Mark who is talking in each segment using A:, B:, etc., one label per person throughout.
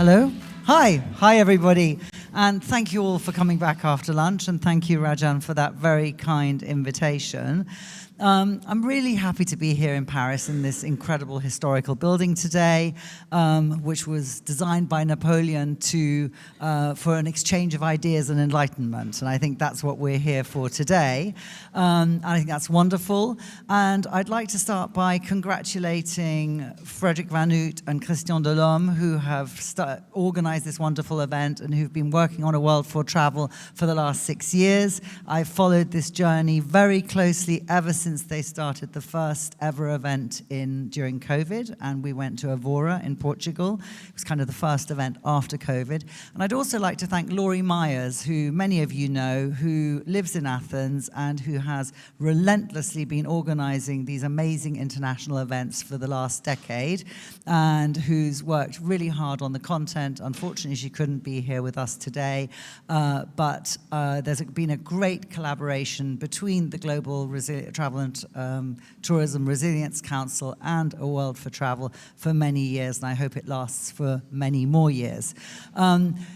A: Hello? Hi everybody. And thank you all for coming back after lunch, and thank you, Rajan, for that very kind invitation. I'm really happy to be here in Paris in this incredible historical building today, which was designed by Napoleon for an exchange of ideas and enlightenment. And I think that's what we're here for today. And I think that's wonderful. And I'd like to start by congratulating Frédéric Van Hout and Christian Delhomme, who have organized this wonderful event and who've been working on A World for Travel for the last 6 years. I've followed this journey very closely ever since they started the first ever event during COVID, and we went to Evora in Portugal. It was kind of the first event after COVID. And I'd also like to thank Laurie Myers, who many of you know, who lives in Athens and who has relentlessly been organizing these amazing international events for the last decade, and who's worked really hard on the content. Unfortunately, she couldn't be here with us today, but there's been a great collaboration between the Global Travel and Tourism Resilience Council and A World for Travel for many years, and I hope it lasts for many more years.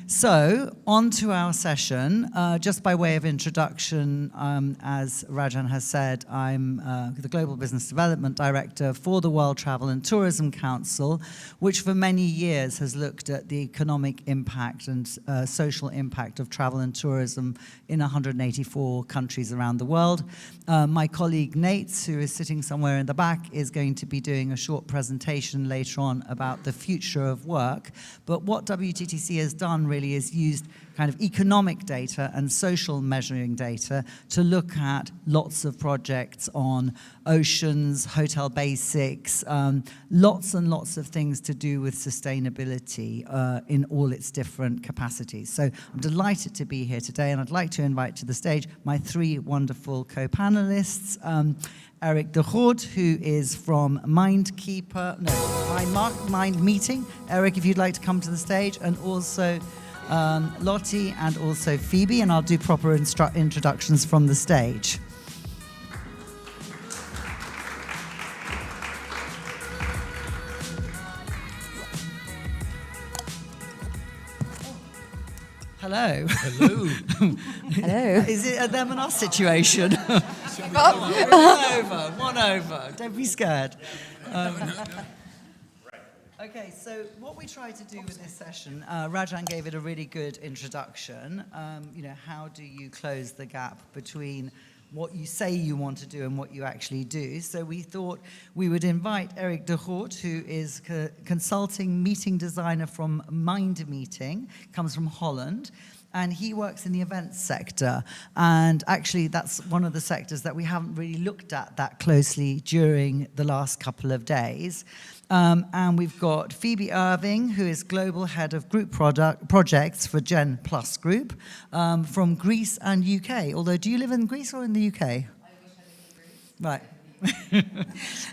A: So, on to our session. Just by way of introduction, as Rajan has said, I'm the Global Business Development Director for the World Travel and Tourism Council, which for many years has looked at the economic impact and social impact of travel and tourism in 184 countries around the world. My colleague Nates, who is sitting somewhere in the back, is going to be doing a short presentation later on about the future of work. But what WTTC has done really is used kind of economic data and social measuring data to look at lots of projects on oceans, hotel basics, lots and lots of things to do with sustainability in all its different capacities. So I'm delighted to be here today, and I'd like to invite to the stage my three wonderful co-panelists. Eric de Groot, who is from Mind Meeting. Eric, if you'd like to come to the stage, and also Lottie and also Phoebe, and I'll do proper introductions from the stage. Hello.
B: Hello.
A: Hello. Is it a them and us situation? One over. Don't be scared. Okay, so what we try to do with this session, Rajan gave it a really good introduction. How do you close the gap between what you say you want to do and what you actually do? So we thought we would invite Eric de Groot, who is consulting meeting designer from Mind Meeting, comes from Holland. And he works in the events sector. And actually, that's one of the sectors that we haven't really looked at that closely during the last couple of days. And we've got Phoebe Irving, who is Global Head of Group Projects for Gen Plus Group from Greece and UK. Although, do you live in Greece or in the UK?
C: I wish I lived in Greece.
A: Right.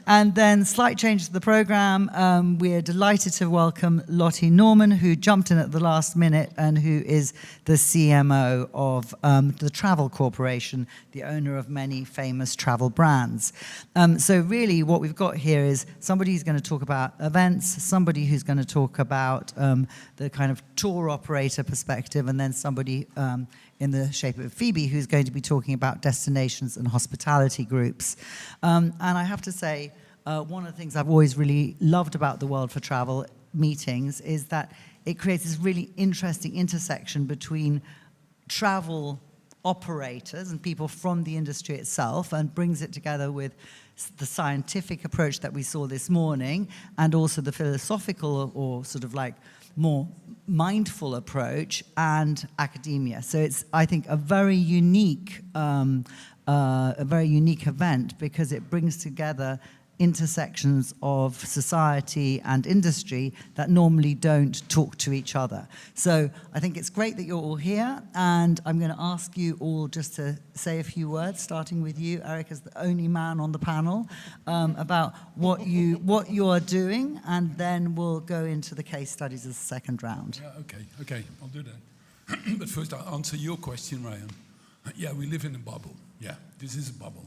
A: And then, slight change to the program, we're delighted to welcome Lottie Norman, who jumped in at the last minute and who is the CMO of the Travel Corporation, the owner of many famous travel brands. So really what we've got here is somebody who's going to talk about events, somebody who's going to talk about the kind of tour operator perspective, and then somebody in the shape of Phoebe, who's going to be talking about destinations and hospitality groups. And I have to say, one of the things I've always really loved about the World for Travel meetings is that it creates this really interesting intersection between travel operators and people from the industry itself, and brings it together with the scientific approach that we saw this morning, and also the philosophical or sort of like more mindful approach and academia. So it's, I think, a very unique event because it brings together intersections of society and industry that normally don't talk to each other. So I think it's great that you're all here, and I'm going to ask you all just to say a few words, starting with you, Eric, as the only man on the panel, about what you are doing, and then we'll go into the case studies as the second round.
B: Yeah, okay, I'll do that. But first I'll answer your question, Ryan. Yeah, we live in a bubble. Yeah, this is a bubble.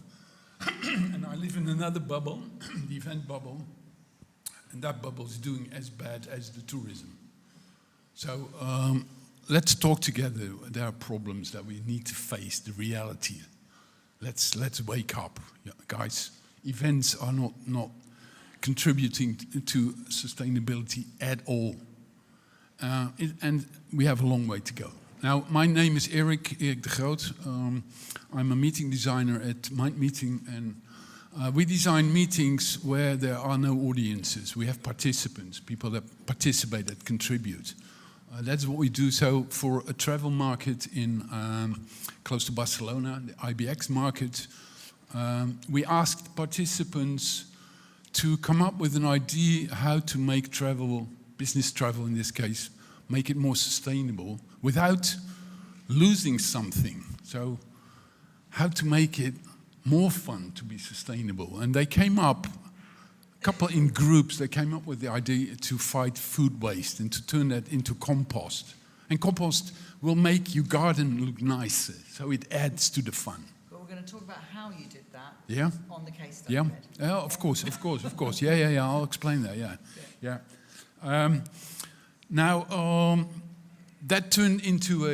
B: And I live in another bubble, the event bubble, and that bubble is doing as bad as the tourism. So let's talk together. There are problems that we need to face, the reality. Let's wake up, guys. Events are not contributing to sustainability at all. And we have a long way to go. Now, my name is Erik de Groot. I'm a meeting designer at Mind Meeting, and we design meetings where there are no audiences. We have participants, people that participate, that contribute. That's what we do. So for a travel market in close to Barcelona, the IBX market, we asked participants to come up with an idea how to make travel, business travel in this case, make it more sustainable without losing something. So how to make it more fun to be sustainable. And they came up, a couple in groups, they came up with the idea to fight food waste and to turn that into compost. And compost will make your garden look nicer, so it adds to the fun.
A: But we're going to talk about how you did that on the case study.
B: Yeah,
A: bit.
B: yeah, of course. Yeah, I'll explain that, yeah. Now, that turned into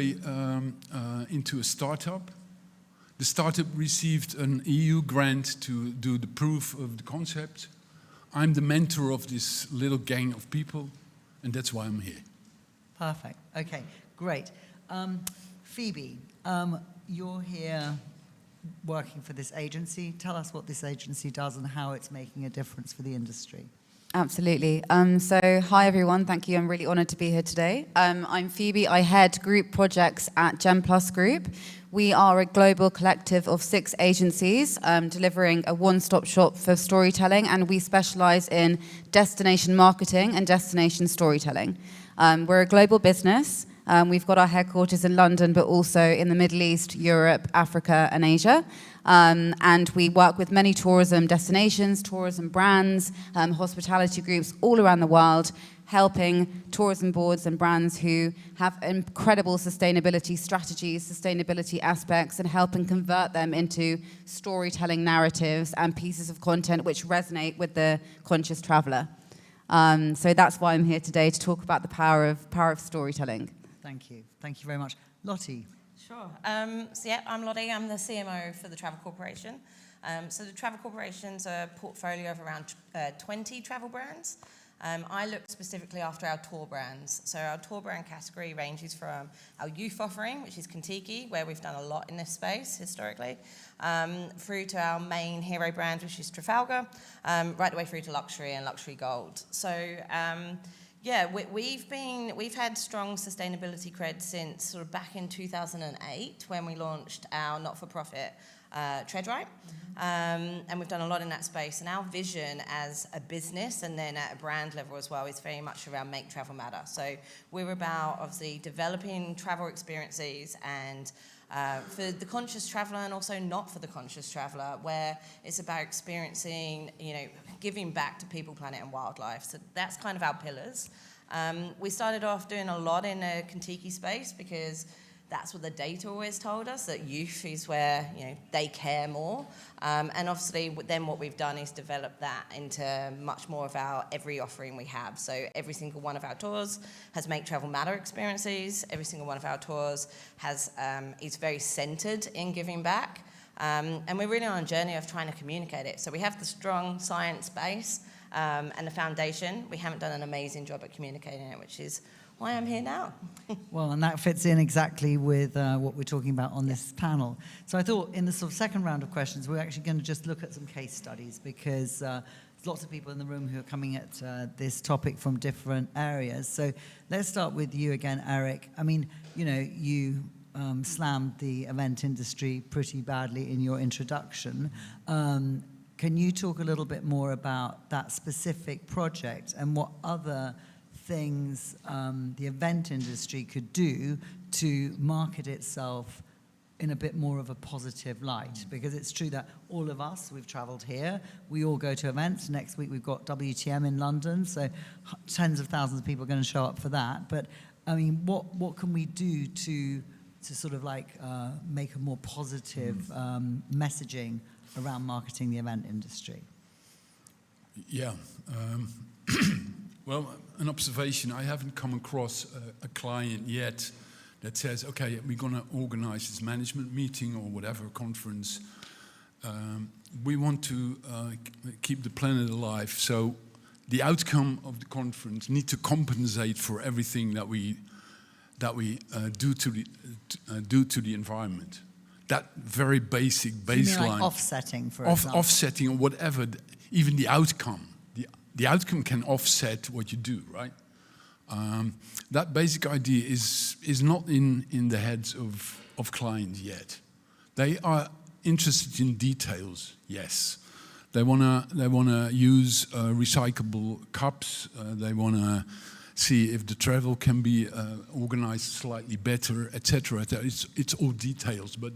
B: a startup. The startup received an EU grant to do the proof of the concept. I'm the mentor of this little gang of people, and that's why I'm here.
A: Perfect. Okay, great. Phoebe, you're here working for this agency. Tell us what this agency does and how it's making a difference for the industry.
D: Absolutely. So hi everyone, thank you. I'm really honoured to be here today. I'm Phoebe. I head group projects at Gem Plus Group. We are a global collective of 6 agencies delivering a one-stop shop for storytelling, and we specialise in destination marketing and destination storytelling. We're a global business. We've got our headquarters in London, but also in the Middle East, Europe, Africa, and Asia. And we work with many tourism destinations, tourism brands, hospitality groups all around the world, helping tourism boards and brands who have incredible sustainability strategies, sustainability aspects, and helping convert them into storytelling narratives and pieces of content which resonate with the conscious traveller. So that's why I'm here today, to talk about the power of storytelling.
A: Thank you. Thank you very much. Lottie.
C: Sure. So yeah, I'm Lottie. I'm the CMO for the Travel Corporation. So the Travel Corporation's a portfolio of around 20 travel brands. I look specifically after our tour brands. So our tour brand category ranges from our youth offering, which is Contiki, where we've done a lot in this space historically, through to our main hero brand, which is Trafalgar, right the way through to luxury and luxury gold. So yeah, we've had strong sustainability cred since sort of back in 2008 when we launched our not-for-profit Tread Right. And we've done a lot in that space. And our vision as a business and then at a brand level as well is very much around make travel matter. So we're about obviously developing travel experiences and for the conscious traveller and also not for the conscious traveller, where it's about experiencing, giving back to people, planet and wildlife. So that's kind of our pillars. We started off doing a lot in the Contiki space because that's what the data always told us, that youth is where they care more. And obviously then what we've done is develop that into much more of our every offering we have. So every single one of our tours has Make Travel Matter experiences. Every single one of our tours is very centered in giving back. And we're really on a journey of trying to communicate it. So we have the strong science base and the foundation. We haven't done an amazing job at communicating it, which is why I'm here now.
A: Well, and that fits in exactly with what we're talking about on this panel. So I thought in the sort of second round of questions, we're actually going to just look at some case studies because there's lots of people in the room who are coming at this topic from different areas. So let's start with you again, Eric. I mean, you slammed the event industry pretty badly in your introduction. Can you talk a little bit more about that specific project and what other things the event industry could do to market itself in a bit more of a positive light? Because it's true that all of us, we've traveled here, we all go to events. Next week we've got WTM in London, so tens of thousands of people are going to show up for that. But I mean, what can we do to sort of like make a more positive messaging around marketing the event industry?
B: Yeah. Well, an observation, I haven't come across a client yet that says, okay, we're going to organize this management meeting or whatever conference. We want to keep the planet alive, so the outcome of the conference need to compensate for everything that we do to the environment. That very basic baseline.
A: You mean like offsetting, for example?
B: Offsetting or whatever, even the outcome. The outcome can offset what you do, right? That basic idea is not in the heads of clients yet. They are interested in details, yes. They wanna use recyclable cups. They wanna see if the travel can be organized slightly better, etc. It's all details, but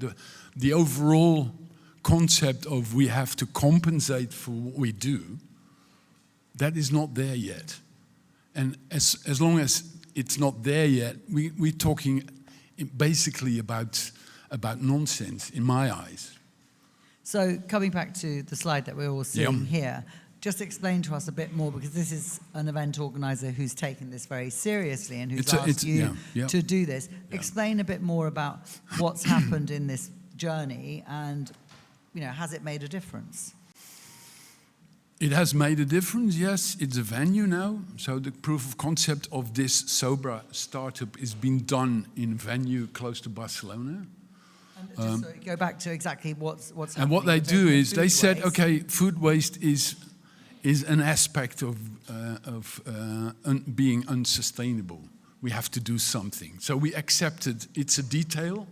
B: the overall concept of we have to compensate for what we do, that is not there yet. And as long as it's not there yet, we're talking basically about nonsense in my eyes.
A: So coming back to the slide that we're all seeing here, just explain to us a bit more, because this is an event organizer who's taken this very seriously and who's asked you to do this. Yeah. Explain a bit more about what's happened in this journey and, has it made a difference?
B: It has made a difference, yes. It's a venue now. So the proof of concept of this Sobra startup is being done in a venue close to Barcelona.
A: And just go back to exactly what's happening.
B: And what they do is they said, okay, food waste is an aspect of being unsustainable. We have to do something. So we accepted it's a detail,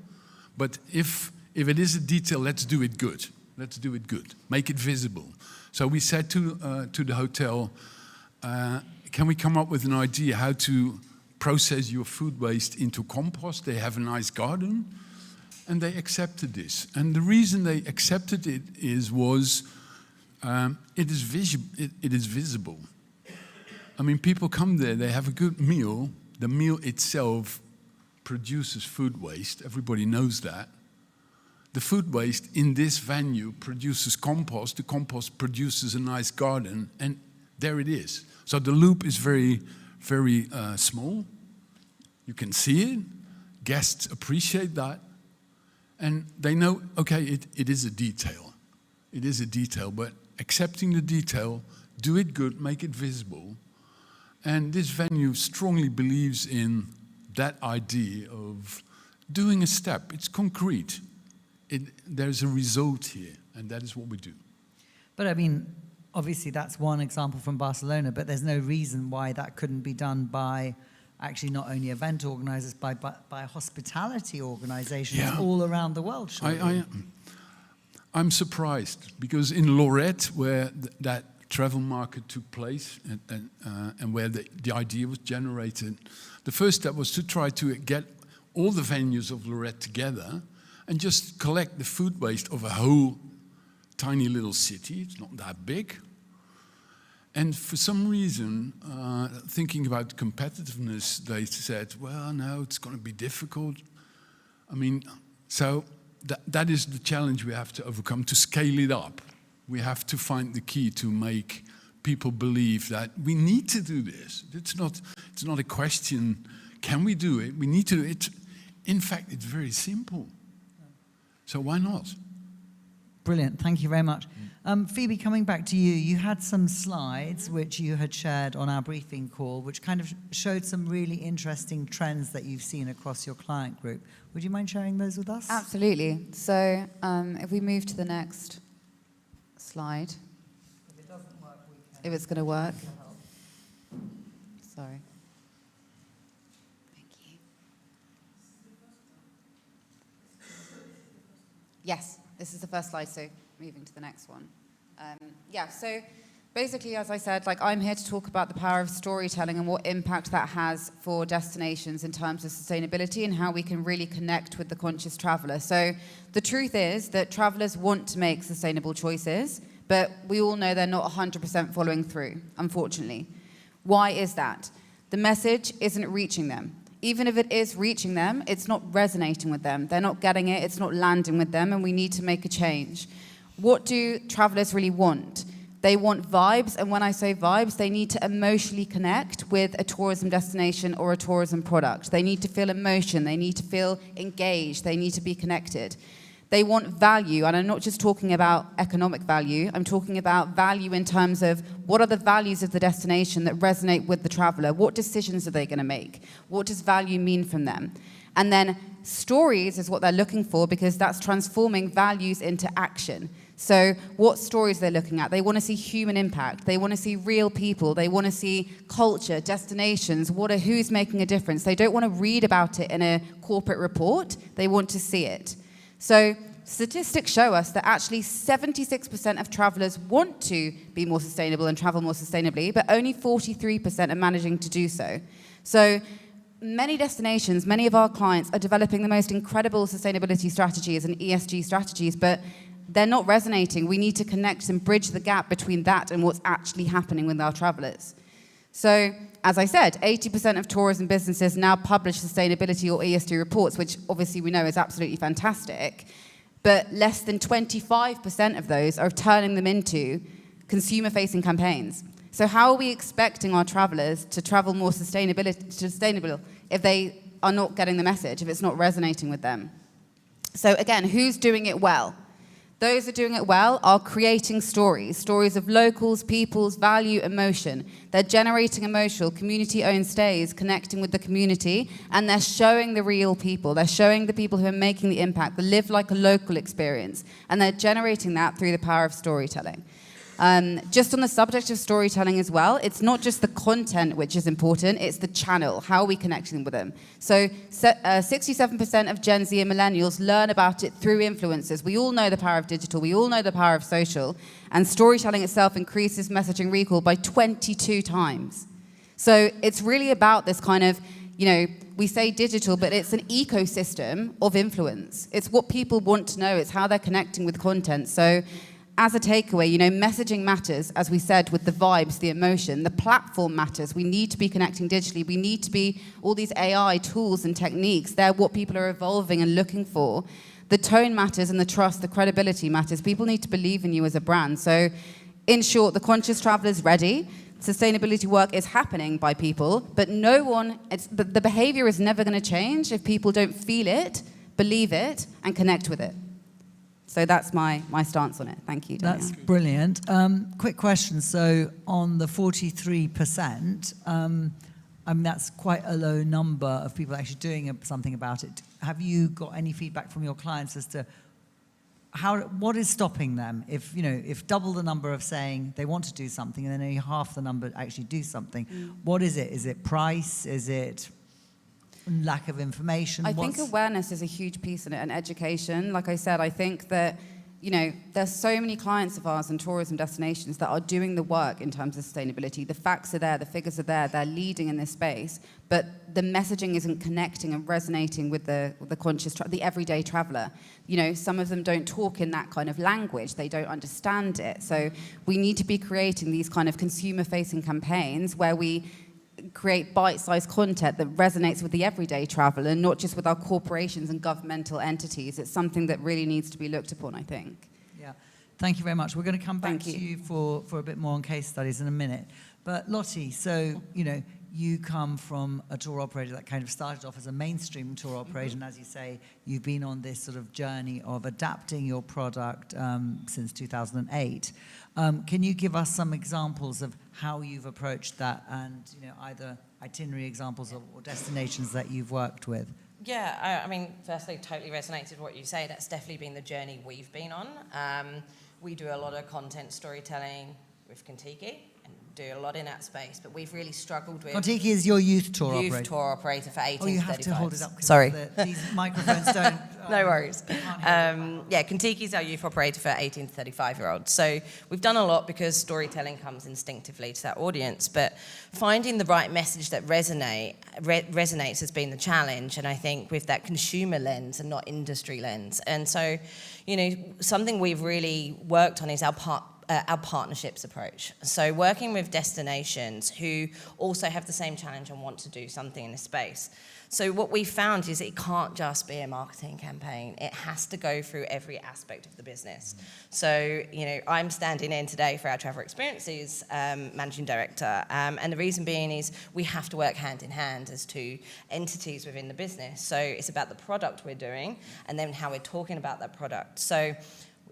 B: but if it is a detail, let's do it good. Let's do it good. Make it visible. So we said to the hotel, can we come up with an idea how to process your food waste into compost? They have a nice garden, and they accepted this. And the reason they accepted it was it is visible. I mean, people come there, they have a good meal. The meal itself produces food waste. Everybody knows that. The food waste in this venue produces compost. The compost produces a nice garden, and there it is. So the loop is very, very small. You can see it. Guests appreciate that. And they know, okay, it is a detail. It is a detail, but accepting the detail, do it good, make it visible. And this venue strongly believes in that idea of doing a step. It's concrete. There's a result here, and that is what we do. But
A: I mean, obviously that's one example from Barcelona, but there's no reason why that couldn't be done by actually not only event organizers, by hospitality organizations all around the world, surely.
B: I'm surprised, because in Lorette, where that travel market took place and where the idea was generated, the first step was to try to get all the venues of Lorette together and just collect the food waste of a whole tiny little city. It's not that big. And for some reason, thinking about competitiveness, they said, well, no, it's going to be difficult. I mean, so that is the challenge we have to overcome, to scale it up. We have to find the key to make people believe that we need to do this. It's not a question, can we do it? We need to do it. In fact, it's very simple. So why not?
A: Brilliant, thank you very much. Phoebe, coming back to you, you had some slides which you had shared on our briefing call, which kind of showed some really interesting trends that you've seen across your client group. Would you mind sharing those with us?
D: Absolutely. So if we move to the next slide.
A: If it doesn't work, we can.
D: If it's going to work. Sorry. Thank you. Yes, this is the first slide, so moving to the next one. So basically, as I said, I'm here to talk about the power of storytelling and what impact that has for destinations in terms of sustainability and how we can really connect with the conscious traveller. So the truth is that travellers want to make sustainable choices, but we all know they're not 100% following through, unfortunately. Why is that? The message isn't reaching them. Even if it is reaching them, it's not resonating with them. They're not getting it, it's not landing with them, and we need to make a change. What do travellers really want? They want vibes, and when I say vibes, they need to emotionally connect with a tourism destination or a tourism product. They need to feel emotion, they need to feel engaged, they need to be connected. They want value, and I'm not just talking about economic value, I'm talking about value in terms of what are the values of the destination that resonate with the traveler? What decisions are they going to make? What does value mean from them? And then stories is what they're looking for, because that's transforming values into action. So what stories they're looking at? They want to see human impact. They want to see real people. They want to see culture, destinations, who's making a difference. They don't want to read about it in a corporate report. They want to see it. So statistics show us that actually 76% of travelers want to be more sustainable and travel more sustainably, but only 43% are managing to do so. So many destinations, many of our clients are developing the most incredible sustainability strategies and ESG strategies, but they're not resonating. We need to connect and bridge the gap between that and what's actually happening with our travelers. So, as I said, 80% of tourism businesses now publish sustainability or ESG reports, which obviously we know is absolutely fantastic, but less than 25% of those are turning them into consumer-facing campaigns. So how are we expecting our travelers to travel more sustainable if they are not getting the message, if it's not resonating with them? So again, who's doing it well? Those who are doing it well are creating stories of locals, peoples, value, emotion. They're generating emotional, community-owned stays, connecting with the community, and they're showing the real people. They're showing the people who are making the impact, the live like a local experience, and they're generating that through the power of storytelling. Just on the subject of storytelling as well, it's not just the content which is important, it's the channel. How are we connecting with them? So 67% of Gen Z and millennials learn about it through influencers. We all know the power of digital, we all know the power of social, and storytelling itself increases messaging recall by 22 times. So it's really about this kind of, we say digital, but it's an ecosystem of influence. It's what people want to know, it's how they're connecting with content. So as a takeaway, messaging matters, as we said, with the vibes, the emotion. The platform matters. We need to be connecting digitally. We need to be, all these AI tools and techniques, they're what people are evolving and looking for. The tone matters, and the trust, the credibility matters. People need to believe in you as a brand. So, in short, the conscious traveler is ready. Sustainability work is happening by people, but the behavior is never going to change if people don't feel it, believe it, and connect with it. So that's my stance on it. Thank you, Daniel.
A: That's brilliant. Quick question. So on the 43%, that's quite a low number of people actually doing something about it. Have you got any feedback from your clients as to what is stopping them? If double the number of saying they want to do something and then only half the number actually do something, what is it? Is it price? Is it lack of information?
D: I think awareness is a huge piece in it, and education. Like I said, I think that, there's so many clients of ours and tourism destinations that are doing the work in terms of sustainability. The facts are there, the figures are there, they're leading in this space, but the messaging isn't connecting and resonating with the conscious, the everyday traveler. Some of them don't talk in that kind of language, they don't understand it. So we need to be creating these kind of consumer-facing campaigns where we create bite-sized content that resonates with the everyday traveler and not just with our corporations and governmental entities. It's something that really needs to be looked upon, I think.
A: Yeah, thank you very much. We're going to come back to you for a bit more on case studies in a minute. But Lottie, so, you come from a tour operator that kind of started off as a mainstream tour operator, and as you say, you've been on this sort of journey of adapting your product since 2008. Can you give us some examples of how you've approached that, and either itinerary examples or destinations that you've worked with?
C: Yeah, firstly, totally resonated with what you say. That's definitely been the journey we've been on. We do a lot of content storytelling with Contiki, and do a lot in that space, but we've really struggled with...
A: Contiki is your youth tour operator?
C: Youth tour operator for 18 to 35.
A: Oh, you have to hold it up.
C: Sorry.
A: These microphones don't...
C: No worries. Contiki is our youth operator for 18 to 35-year-olds. So we've done a lot because storytelling comes instinctively to that audience, but finding the right message that resonates has been the challenge, and I think with that consumer lens and not industry lens. And so, something we've really worked on is our our partnerships approach. So working with destinations who also have the same challenge and want to do something in this space. So what we found is it can't just be a marketing campaign. It has to go through every aspect of the business. So, you know, I'm standing in today for our Travel Experiences Managing Director. And the reason being is we have to work hand in hand as two entities within the business. So it's about the product we're doing and then how we're talking about that product. So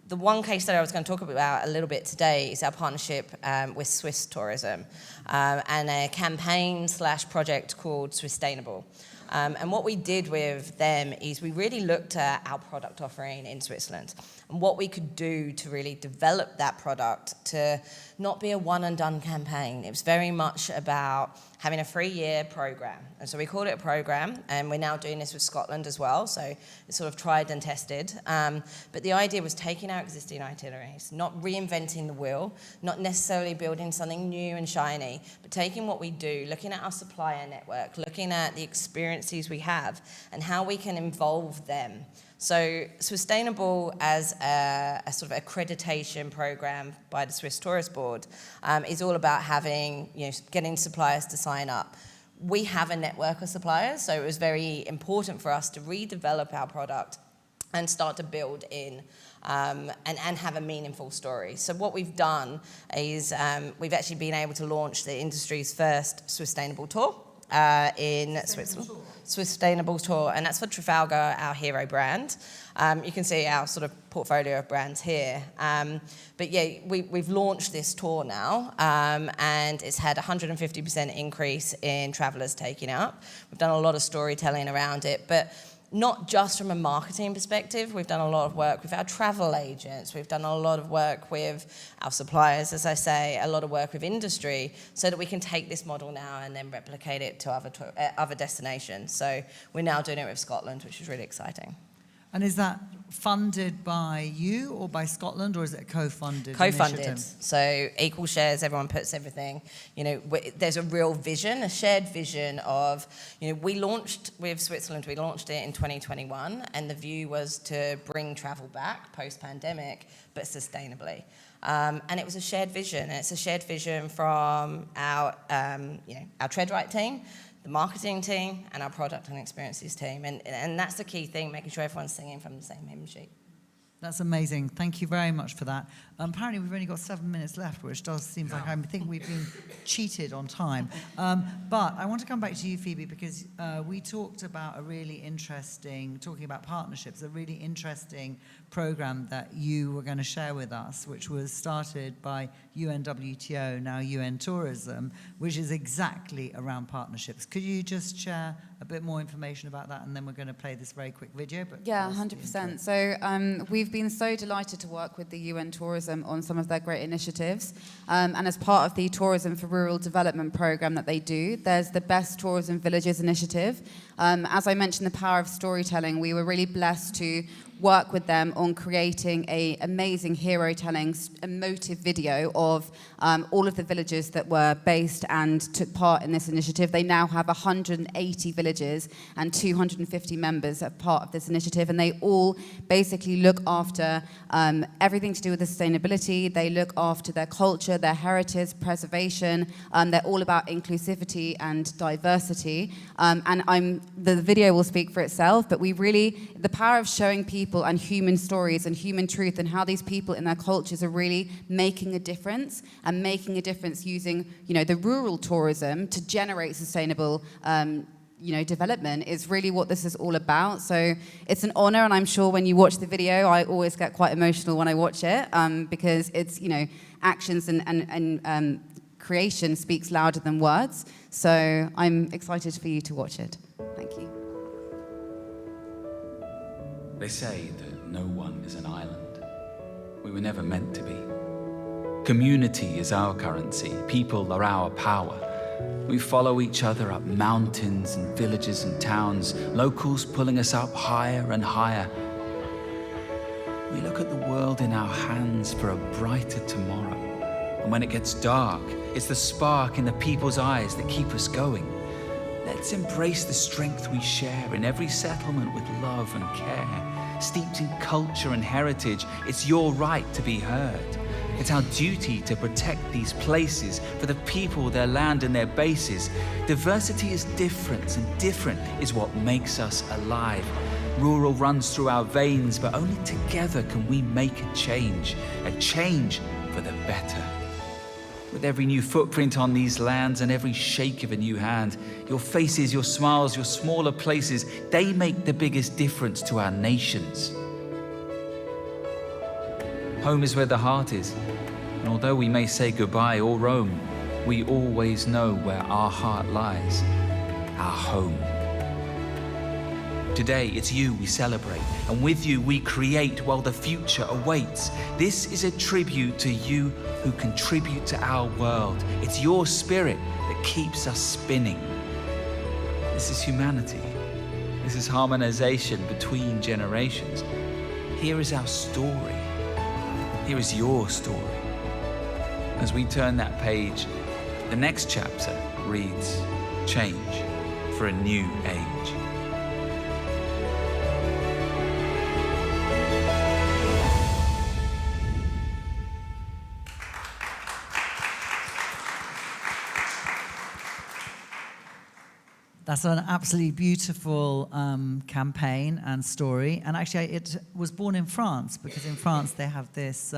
C: the one case that I was going to talk about a little bit today is our partnership with Swiss Tourism and a campaign/project called Swisstainable. And what we did with them is we really looked at our product offering in Switzerland and what we could do to really develop that product to not be a one-and-done campaign. It was very much about having a 3-year program. And so we called it a program, and we're now doing this with Scotland as well, so it's sort of tried and tested. But the idea was taking our existing itineraries, not reinventing the wheel, not necessarily building something new and shiny, but taking what we do, looking at our supplier network, looking at the experiences we have, and how we can involve them. So Swisstainable as a sort of accreditation program by the Swiss Tourist Board is all about having, you know, getting suppliers to sign up. We have a network of suppliers, so it was very important for us to redevelop our product and start to build in and have a meaningful story. So what we've done is we've actually been able to launch the industry's first Swisstainable tour in Switzerland. Swisstainable tour, and that's for Trafalgar, our hero brand. You can see our sort of portfolio of brands here. But yeah, we've launched this tour now, and it's had a 150% increase in travellers taking it up. We've done a lot of storytelling around it, but not just from a marketing perspective. We've done a lot of work with our travel agents. We've done a lot of work with our suppliers, as I say, a lot of work with industry, so that we can take this model now and then replicate it to other destinations. So we're now doing it with Scotland, which is really exciting.
A: And is that funded by you or by Scotland, or is it a co-funded
C: Co-funded.
A: initiative?
C: So equal shares, everyone puts everything. You know, there's a real vision, a shared vision of, you know, we launched with Switzerland, we launched it in 2021, and the view was to bring travel back post-pandemic, but sustainably. And it was a shared vision, and it's a shared vision from our, you know, our Tread Right team, the marketing team, and our product and experiences team. And that's the key thing, making sure everyone's singing from the same hymn sheet.
A: That's amazing. Thank you very much for that. Apparently, we've only got 7 minutes left, which does seem like I think we've been cheated on time. But I want to come back to you, Phoebe, because we talked about a really interesting, talking about partnerships, a really interesting program that you were going to share with us, which was started by UNWTO, now UN Tourism, which is exactly around partnerships. Could you just share a bit more information about that, and then we're going to play this very quick video? But
D: yeah, 100%. So we've been so delighted to work with the UN Tourism on some of their great initiatives. And as part of the Tourism for Rural Development program that they do, there's the Best Tourism Villages initiative. As I mentioned, the power of storytelling, we were really blessed to work with them on creating an amazing hero-telling emotive video of all of the villages that were based and took part in this initiative. They now have 180 villages and 250 members as part of this initiative, and they all basically look after everything to do with sustainability. They look after their culture, their heritage, preservation. They're all about inclusivity and diversity. And the video will speak for itself, but the power of showing people and human stories and human truth and how these people in their cultures are really making a difference, and making a difference using, you know, the rural tourism to generate sustainable development is really what this is all about. So it's an honor, and I'm sure when you watch the video, I always get quite emotional when I watch it, because it's, you know, actions and creation speaks louder than words. So I'm excited for you to watch it. Thank you.
E: They say that no one is an island. We were never meant to be. Community is our currency. People are our power. We follow each other up mountains and villages and towns, locals pulling us up higher and higher. We look at the world in our hands for a brighter tomorrow. And when it gets dark, it's the spark in the people's eyes that keep us going. Let's embrace the strength we share in every settlement with love and care. Steeped in culture and heritage, it's your right to be heard. It's our duty to protect these places for the people, their land and their bases. Diversity is difference, and different is what makes us alive. Rural runs through our veins, but only together can we make a change for the better. With every new footprint on these lands and every shake of a new hand, your faces, your smiles, your smaller places, they make the biggest difference to our nations. Home is where the heart is, and although we may say goodbye or roam, we always know where our heart lies, our home. Today, it's you we celebrate, and with you we create while the future awaits. This is a tribute to you who contribute to our world. It's your spirit that keeps us spinning. This is humanity. This is harmonization between generations. Here is our story. Here is your story. As we turn that page, the next chapter reads, Change for a New Age.
A: That's an absolutely beautiful campaign and story. And actually, it was born in France, because in France they have this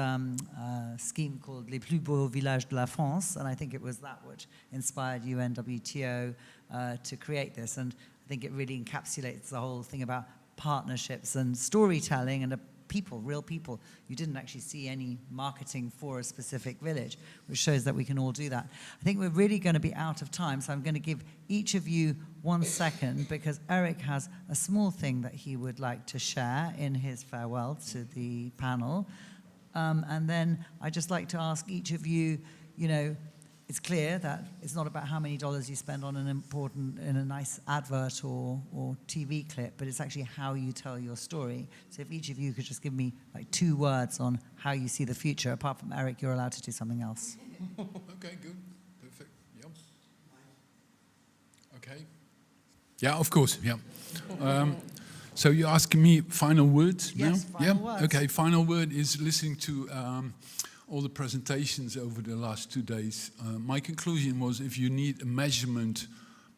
A: scheme called Les Plus Beaux Villages de la France. And I think it was that which inspired UNWTO to create this. And I think it really encapsulates the whole thing about partnerships and storytelling and people, real people. You didn't actually see any marketing for a specific village, which shows that we can all do that. I think we're really going to be out of time, so I'm going to give each of you 1 second, because Eric has a small thing that he would like to share in his farewell to the panel. And then I'd just like to ask each of you, you know, it's clear that it's not about how many dollars you spend on in a nice advert or TV clip, but it's actually how you tell your story. So if each of you could just give me like 2 words on how you see the future. Apart from Eric, you're allowed to do something else.
B: Okay, good. Perfect. Yeah. Okay. Yeah, of course. Yeah. So you're asking me final words now?
A: Yes, final words.
B: Okay, final word is listening to all the presentations over the last 2 days. My conclusion was, if you need a measurement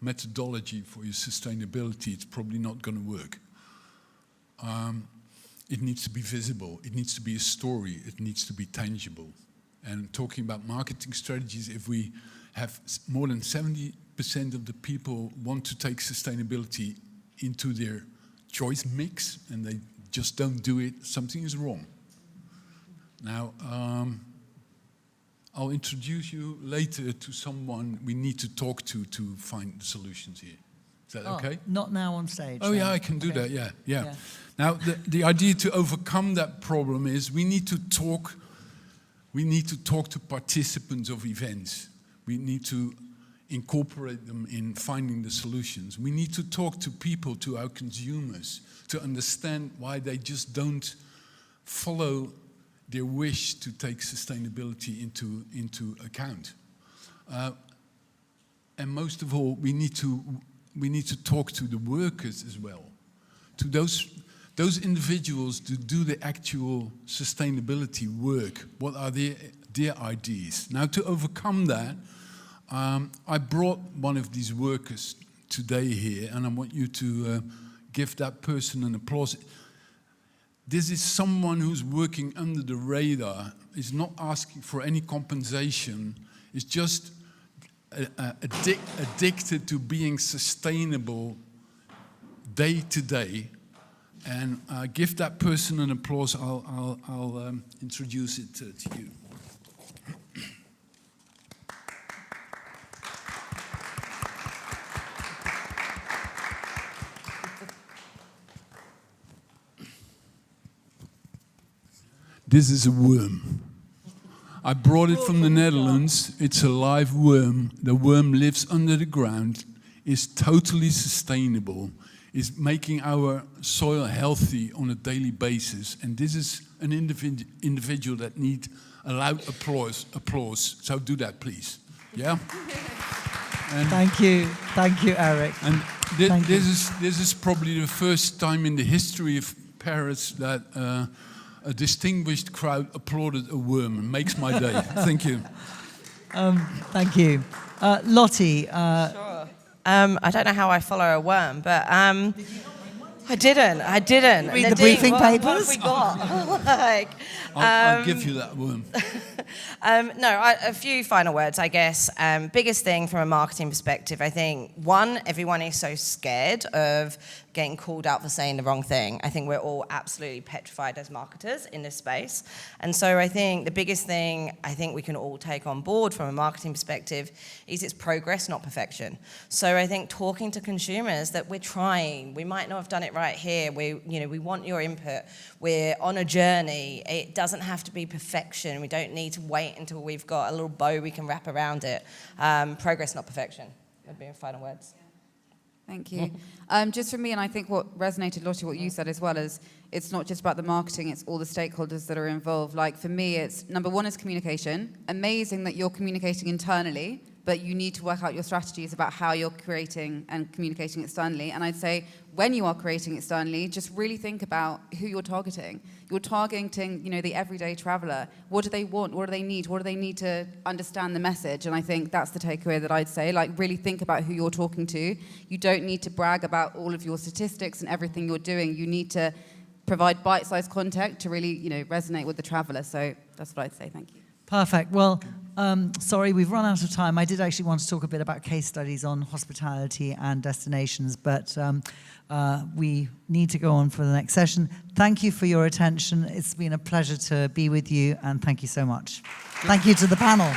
B: methodology for your sustainability, it's probably not going to work. It needs to be visible. It needs to be a story. It needs to be tangible. And talking about marketing strategies, if we have more than 70% of the people want to take sustainability into their choice mix and they just don't do it, something is wrong. Now, I'll introduce you later to someone we need to talk to find the solutions here. Is that okay?
A: Not now on stage.
B: Oh,
A: then.
B: yeah, I can do
A: Okay.
B: that, yeah. Now, the idea to overcome that problem is we need to talk to participants of events. We need to incorporate them in finding the solutions. We need to talk to people, to our consumers, to understand why they just don't follow their wish to take sustainability into account. And most of all, we need to talk to the workers as well, to those individuals to do the actual sustainability work. What are their ideas? Now, to overcome that, I brought one of these workers today here, and I want you to give that person an applause. This is someone who's working under the radar, is not asking for any compensation, is just addicted to being sustainable day to day. And give that person an applause. I'll introduce it to you. This is a worm. I brought it from the Netherlands. It's a live worm. The worm lives under the ground, is totally sustainable, is making our soil healthy on a daily basis. And this is an individual that needs a loud applause. So do that, please. Yeah? And
A: Thank you, Eric.
B: And this is probably the first time in the history of Paris that A distinguished crowd applauded a worm and makes my day. Thank you.
A: Thank you. Lottie.
C: Sure. I don't know how I follow a worm, but I didn't.
A: Read the briefing
C: What
A: papers?
C: have we got? Like,
B: I'll give you that worm.
C: a few final words, I guess. Biggest thing from a marketing perspective, I think, one, everyone is so scared of getting called out for saying the wrong thing. I think we're all absolutely petrified as marketers in this space. And so I think the biggest thing I think we can all take on board from a marketing perspective is it's progress, not perfection. So I think talking to consumers that we're trying, we might not have done it right here, we want your input, we're on a journey, it doesn't have to be perfection, we don't need to wait until we've got a little bow we can wrap around it. Progress, not perfection. That'd be my final words.
D: Thank you. Just for me, and I think what resonated, Lottie, what you said as well, is it's not just about the marketing, it's all the stakeholders that are involved. Like for me, it's number one is communication. Amazing that you're communicating internally, but you need to work out your strategies about how you're creating and communicating externally. And I'd say when you are creating externally, just really think about who you're targeting. You're targeting, the everyday traveler. What do they want? What do they need? What do they need to understand the message? And I think that's the takeaway that I'd say. Like, really think about who you're talking to. You don't need to brag about all of your statistics and everything you're doing. You need to provide bite-sized content to really, resonate with the traveler. So that's what I'd say. Thank you.
A: Perfect. Well, sorry, we've run out of time. I did actually want to talk a bit about case studies on hospitality and destinations, but we need to go on for the next session. Thank you for your attention. It's been a pleasure to be with you, and thank you so much. Thank you to the panel.